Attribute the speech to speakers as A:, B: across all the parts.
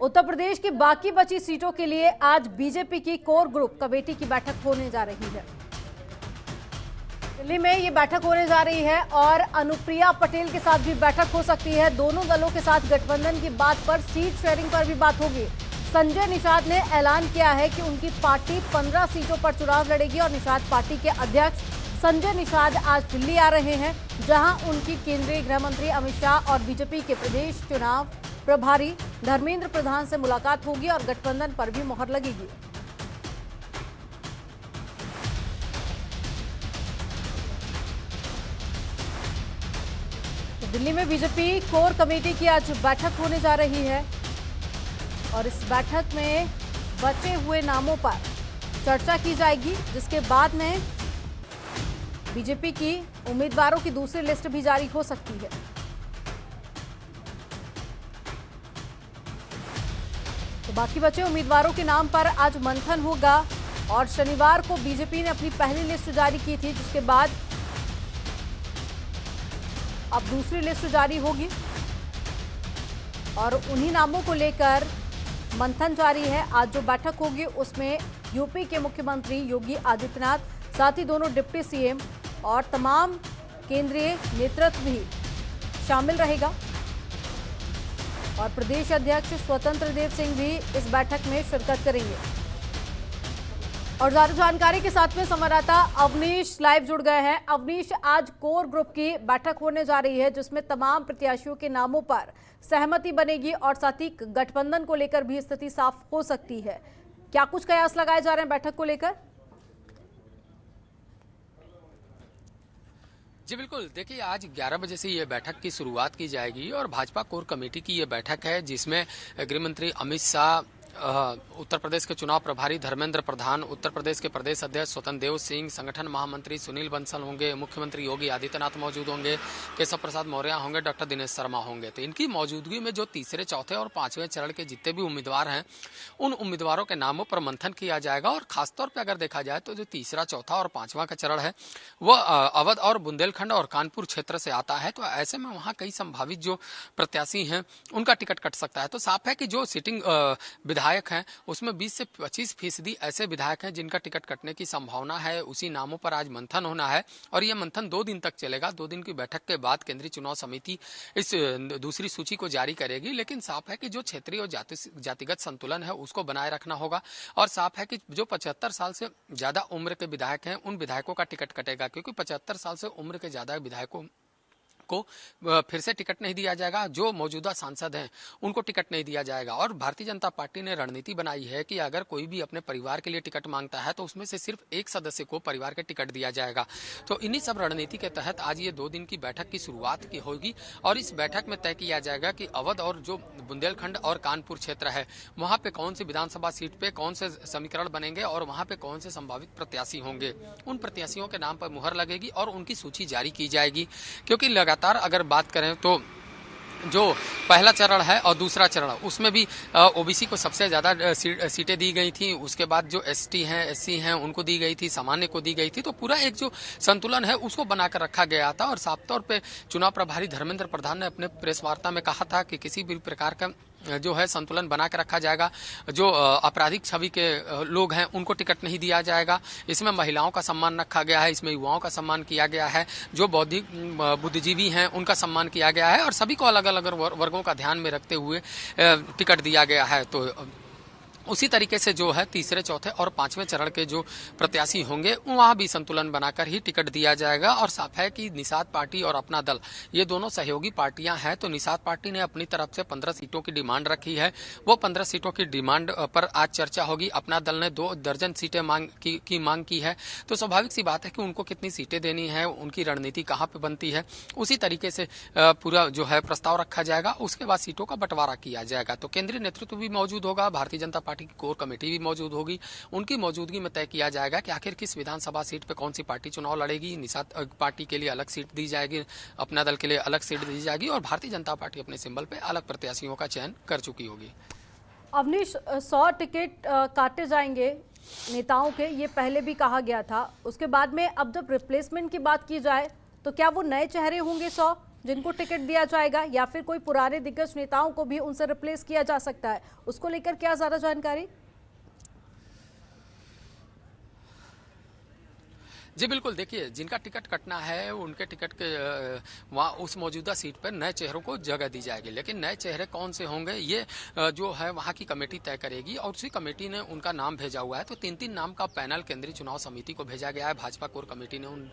A: उत्तर प्रदेश की बाकी बची सीटों के लिए आज बीजेपी की कोर ग्रुप कमेटी की बैठक होने जा रही है। दिल्ली में ये बैठक होने जा रही है और अनुप्रिया पटेल के साथ भी बैठक हो सकती है। दोनों दलों के साथ गठबंधन की बात पर, सीट शेयरिंग पर भी बात होगी। संजय निषाद ने ऐलान किया है कि उनकी पार्टी 15 सीटों पर चुनाव लड़ेगी और निषाद पार्टी के अध्यक्ष संजय निषाद आज दिल्ली आ रहे हैं, जहां उनकी केंद्रीय गृह मंत्री अमित शाह और बीजेपी के प्रदेश चुनाव प्रभारी धर्मेंद्र प्रधान से मुलाकात होगी और गठबंधन पर भी मुहर लगेगी। तो दिल्ली में बीजेपी कोर कमेटी की आज बैठक होने जा रही है और इस बैठक में बचे हुए नामों पर चर्चा की जाएगी, जिसके बाद में बीजेपी की उम्मीदवारों की दूसरी लिस्ट भी जारी हो सकती है। तो बाकी बचे उम्मीदवारों के नाम पर आज मंथन होगा और शनिवार को बीजेपी ने अपनी पहली लिस्ट जारी की थी, जिसके बाद अब दूसरी लिस्ट जारी होगी और उन्हीं नामों को लेकर मंथन जारी है। आज जो बैठक होगी उसमें यूपी के मुख्यमंत्री योगी आदित्यनाथ, साथ ही दोनों डिप्टी सीएम और तमाम केंद्रीय नेतृत्व भी शामिल रहेगा और प्रदेश अध्यक्ष स्वतंत्र देव सिंह भी इस बैठक में शिरकत करेंगे। और ज्यादा जानकारी के साथ में संवाददाता अवनीश लाइव जुड़ गए हैं। अवनीश, आज कोर ग्रुप की बैठक होने जा रही है जिसमें तमाम प्रत्याशियों के नामों पर सहमति बनेगी और साथ ही गठबंधन को लेकर भी स्थिति साफ हो सकती है। क्या कुछ कयास लगाए जा रहे हैं बैठक को लेकर?
B: जी बिल्कुल, देखिए आज 11 बजे से ये बैठक की शुरुआत की जाएगी और भाजपा कोर कमेटी की ये बैठक है जिसमें गृह मंत्री अमित शाह, उत्तर प्रदेश के चुनाव प्रभारी धर्मेंद्र प्रधान, उत्तर प्रदेश के प्रदेश अध्यक्ष स्वतंत्र देव सिंह, संगठन महामंत्री सुनील बंसल होंगे, मुख्यमंत्री योगी आदित्यनाथ मौजूद होंगे, केशव प्रसाद मौर्य होंगे, डॉक्टर दिनेश शर्मा होंगे। तो इनकी मौजूदगी में जो तीसरे, चौथे और पांचवें चरण के जितने भी उम्मीदवार हैं उन उम्मीदवारों के नामों पर मंथन किया जाएगा। और खासतौर पर अगर देखा जाए तो जो तीसरा, चौथा और पांचवा का चरण है वह अवध और बुंदेलखंड और कानपुर क्षेत्र से आता है। तो ऐसे में वहाँ कई संभावित जो प्रत्याशी हैं उनका टिकट कट सकता है। तो साफ है कि जो सिटिंग विधायक हैं उसमें 20 से 25% ऐसे विधायक हैं जिनका टिकट कटने की संभावना है। उसी नामों पर आज मंथन होना है और यह मंथन 2 दिन तक चलेगा। 2 दिन की बैठक के बाद केंद्रीय चुनाव समिति इस दूसरी सूची को जारी करेगी। लेकिन साफ है कि जो क्षेत्रीय और जातिगत संतुलन है उसको बनाए रखना होगा और साफ है कि जो 75 साल से ज्यादा उम्र के विधायक हैं उन विधायकों का टिकट कटेगा, क्योंकि 75 साल से उम्र के ज्यादा विधायकों को फिर से टिकट नहीं दिया जाएगा। जो मौजूदा सांसद हैं उनको टिकट नहीं दिया जाएगा। और भारतीय जनता पार्टी ने रणनीति बनाई है कि अगर कोई भी अपने परिवार के लिए टिकट मांगता है तो उसमें से सिर्फ एक सदस्य को परिवार के टिकट दिया जाएगा। तो इन्हीं सब रणनीति के तहत आज ये 2 दिन की बैठक की शुरुआत की होगी और इस बैठक में तय किया जाएगा कि अवध और जो बुंदेलखंड और कानपुर क्षेत्र है वहां पे कौन सी विधानसभा सीट पे कौन से समीकरण बनेंगे और वहां पे कौन से संभावित प्रत्याशी होंगे। उन प्रत्याशियों के नाम पर मुहर लगेगी और उनकी सूची जारी की जाएगी। क्योंकि लगातार अगर बात करें तो जो पहला चरण है और दूसरा चरण उसमें भी ओबीसी को सबसे ज्यादा सीटें दी गई थी। उसके बाद जो एसटी हैं, एससी हैं उनको दी गई थी, सामान्य को दी गई थी। तो पूरा एक जो संतुलन है उसको बनाकर रखा गया था और साफ तौर पे चुनाव प्रभारी धर्मेंद्र प्रधान ने अपने प्रेस वार्ता में कहा था कि किसी भी प्रकार का जो है संतुलन बना के रखा जाएगा। जो आपराधिक छवि के लोग हैं उनको टिकट नहीं दिया जाएगा। इसमें महिलाओं का सम्मान रखा गया है, इसमें युवाओं का सम्मान किया गया है, जो बौद्धिक बुद्धिजीवी हैं उनका सम्मान किया गया है और सभी को अलग अलग वर्गों का ध्यान में रखते हुए टिकट दिया गया है। तो उसी तरीके से जो है तीसरे, चौथे और पांचवें चरण के जो प्रत्याशी होंगे वहां भी संतुलन बनाकर ही टिकट दिया जाएगा। और साफ है कि निषाद पार्टी और अपना दल ये दोनों सहयोगी पार्टियां हैं। तो निषाद पार्टी ने अपनी तरफ से 15 सीटों की डिमांड रखी है। वो 15 सीटों की डिमांड पर आज चर्चा होगी। अपना दल ने 2 दर्जन सीटें मांग की है। तो स्वाभाविक सी बात है कि उनको कितनी सीटें देनी है, उनकी रणनीति कहाँ पे बनती है, उसी तरीके से पूरा जो है प्रस्ताव रखा जाएगा। उसके बाद सीटों का बंटवारा किया जाएगा। तो केंद्रीय नेतृत्व भी मौजूद होगा, भारतीय जनता पार्टी की कोर कमेटी भी मौजूद होगी। उनकी मौजूदगी में तय किया जाएगा कि आखिर किस विधानसभा सीट पे कौन सी पार्टी चुनाव लड़ेगी। निषाद पार्टी के लिए अलग सीट दी जाएगी, अपना दल के लिए अलग सीट दी जाएगी और भारतीय जनता पार्टी अपने सिंबल पे अलग प्रत्याशियों का चयन कर चुकी होगी।
A: अवनीश, 100 टिकट काटे जाएंगे नेताओं के, ये पहले भी कहा गया था। उसके बाद में अब जब रिप्लेसमेंट की बात की जाए तो क्या वो नए चेहरे होंगे 100 जिनको टिकट दिया जाएगा, या फिर कोई पुराने दिग्गज नेताओं को भी उनसे रिप्लेस किया जा सकता है? उसको लेकर क्या ज्यादा जानकारी?
B: जी बिल्कुल, देखिए जिनका टिकट कटना है उनके टिकट के वहाँ उस मौजूदा सीट पर नए चेहरों को जगह दी जाएगी, लेकिन नए चेहरे कौन से होंगे ये जो है वहाँ की कमेटी तय करेगी और उसी कमेटी ने उनका नाम भेजा हुआ है। तो 3-3 नाम का पैनल केंद्रीय चुनाव समिति को भेजा गया है। भाजपा कोर कमेटी ने उन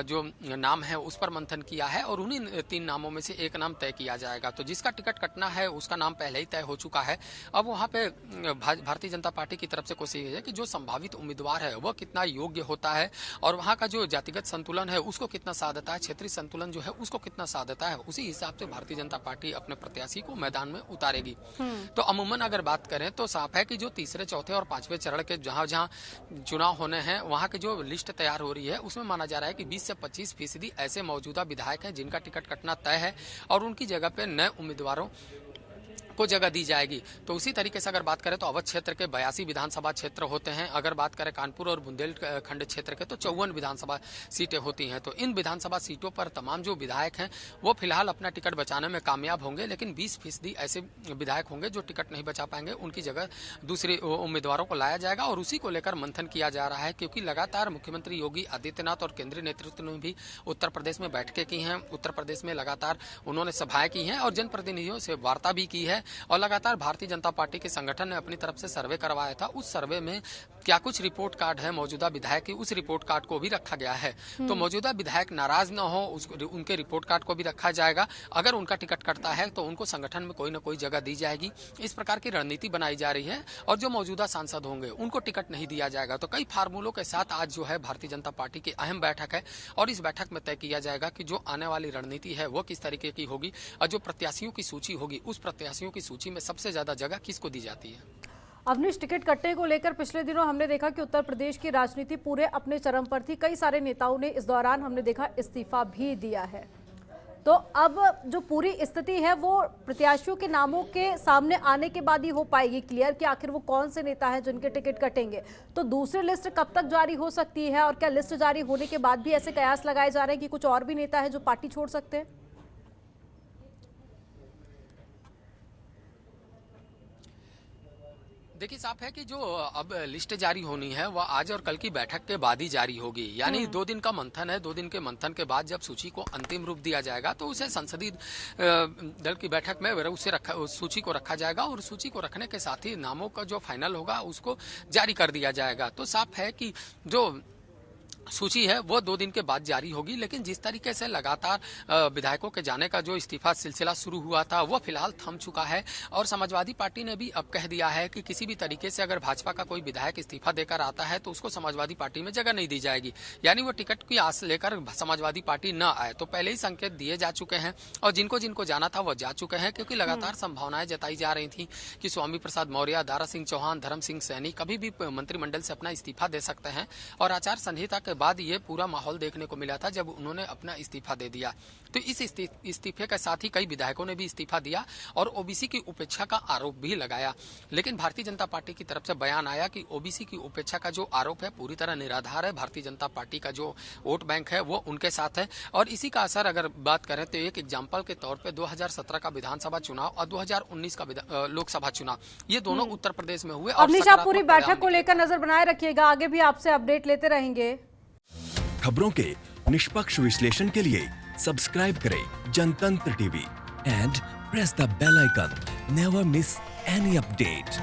B: जो नाम है उस पर मंथन किया है और उन्हीं 3 नामों में से एक नाम तय किया जाएगा। तो जिसका टिकट कटना है उसका नाम पहले ही तय हो चुका है। अब वहाँ पे भारतीय जनता पार्टी की तरफ से कोशिश है कि जो संभावित उम्मीदवार है वह कितना योग्य होता है और वहां का जो जातिगत संतुलन है उसको कितना साथ देता है, क्षेत्रीय संतुलन जो है उसको कितना साथ देता है, उसी हिसाब से भारतीय जनता पार्टी अपने प्रत्याशी को मैदान में उतारेगी। तो अमूमन अगर बात करें तो साफ है कि जो तीसरे, चौथे और 5वें चरण के जहां चुनाव होने हैं वहां की जो लिस्ट तैयार हो रही है उसमें माना जा रहा है कि 20 से 25% ऐसे मौजूदा विधायक हैं जिनका टिकट कटना तय है और उनकी जगह पे नए उम्मीदवारों को जगह दी जाएगी। तो उसी तरीके से अगर बात करें तो अवध क्षेत्र के 82 विधानसभा क्षेत्र होते हैं। अगर बात करें कानपुर और बुंदेलखंड क्षेत्र के तो 54 विधानसभा सीटें होती हैं। तो इन विधानसभा सीटों पर तमाम जो विधायक हैं वो फिलहाल अपना टिकट बचाने में कामयाब होंगे, लेकिन 20% ऐसे विधायक होंगे जो टिकट नहीं बचा पाएंगे, उनकी जगह दूसरे उम्मीदवारों को लाया जाएगा और उसी को लेकर मंथन किया जा रहा है। क्योंकि लगातार मुख्यमंत्री योगी आदित्यनाथ और केंद्रीय नेतृत्व ने भी उत्तर प्रदेश में बैठकें की हैं। उत्तर प्रदेश में लगातार उन्होंने सभाएं की हैं और जनप्रतिनिधियों से वार्ता भी की है और लगातार भारतीय जनता पार्टी के संगठन ने अपनी तरफ से सर्वे करवाया था। उस सर्वे में क्या कुछ रिपोर्ट कार्ड है मौजूदा विधायक की, उस रिपोर्ट कार्ड को भी रखा गया है। तो मौजूदा विधायक नाराज न हो उनके रिपोर्ट कार्ड को भी रखा जाएगा। अगर उनका टिकट कटता है तो उनको संगठन में कोई न कोई जगह दी जाएगी। इस प्रकार की रणनीति बनाई जा रही है और जो मौजूदा सांसद होंगे उनको टिकट नहीं दिया जाएगा। तो कई फार्मूलों के साथ आज जो है भारतीय जनता पार्टी की अहम बैठक है और इस बैठक में तय किया जाएगा कि जो आने वाली रणनीति है वो किस तरीके की होगी और जो प्रत्याशियों की सूची होगी उस प्रत्याशियों की सूची में सबसे ज्यादा जगह किसको दी जाती है।
A: अवनीश, टिकट कटने को लेकर पिछले दिनों हमने देखा कि उत्तर प्रदेश की राजनीति पूरे अपने चरम पर थी। कई सारे नेताओं ने इस दौरान हमने देखा इस्तीफा भी दिया है। तो अब जो पूरी स्थिति है वो प्रत्याशियों के नामों के सामने आने के बाद ही हो पाएगी क्लियर कि आखिर वो कौन से नेता हैं जिनके टिकट कटेंगे। तो दूसरी लिस्ट कब तक जारी हो सकती है और क्या लिस्ट जारी होने के बाद भी ऐसे कयास लगाए जा रहे हैं कि कुछ और भी नेता है जो पार्टी छोड़ सकते हैं?
B: देखिए साफ है कि जो अब लिस्ट जारी होनी है वह आज और कल की बैठक के बाद ही जारी होगी। यानी 2 दिन का मंथन है। 2 दिन के मंथन के बाद जब सूची को अंतिम रूप दिया जाएगा तो उसे संसदीय दल की बैठक में उस सूची को रखा जाएगा और सूची को रखने के साथ ही नामों का जो फाइनल होगा उसको जारी कर दिया जाएगा। तो साफ है कि जो सूची है वो 2 दिन के बाद जारी होगी, लेकिन जिस तरीके से लगातार विधायकों के जाने का जो इस्तीफा सिलसिला शुरू हुआ था वो फिलहाल थम चुका है और समाजवादी पार्टी ने भी अब कह दिया है कि किसी भी तरीके से अगर भाजपा का कोई विधायक इस्तीफा देकर आता है तो उसको समाजवादी पार्टी में जगह नहीं दी जाएगी। यानी वो टिकट की आस लेकर समाजवादी पार्टी न आए। तो पहले ही संकेत दिए जा चुके हैं और जिनको जिनको जाना था वो जा चुके हैं, क्योंकि लगातार संभावनाएं जताई जा रही थी कि स्वामी प्रसाद मौर्य, दारा सिंह चौहान, धर्म सिंह सैनी कभी भी मंत्रिमंडल से अपना इस्तीफा दे सकते हैं। और आचार संहिता के बाद ये पूरा माहौल देखने को मिला था जब उन्होंने अपना इस्तीफा दे दिया। तो इस इस्तीफे के साथ ही कई विधायकों ने भी इस्तीफा दिया और ओबीसी की उपेक्षा का आरोप भी लगाया। लेकिन भारतीय जनता पार्टी की तरफ से बयान आया कि ओबीसी की उपेक्षा का जो आरोप है पूरी तरह निराधार है। भारतीय जनता पार्टी का जो वोट बैंक है वो उनके साथ है और इसी का असर अगर बात करें तो एक एग्जाम्पल के तौर पर 2017 का विधानसभा चुनाव और 2019 का लोकसभा चुनाव, ये दोनों उत्तर प्रदेश में हुए।
A: अवनीश, आप पूरी बैठक को लेकर नजर बनाए रखिएगा, आगे भी आपसे अपडेट लेते रहेंगे।
C: खबरों के निष्पक्ष विश्लेषण के लिए सब्सक्राइब करें Janatantra TV and press the bell icon. Never miss any update.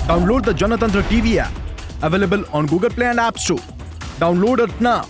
D: Download the Janatantra TV app, available on Google Play and App Store. Download it now.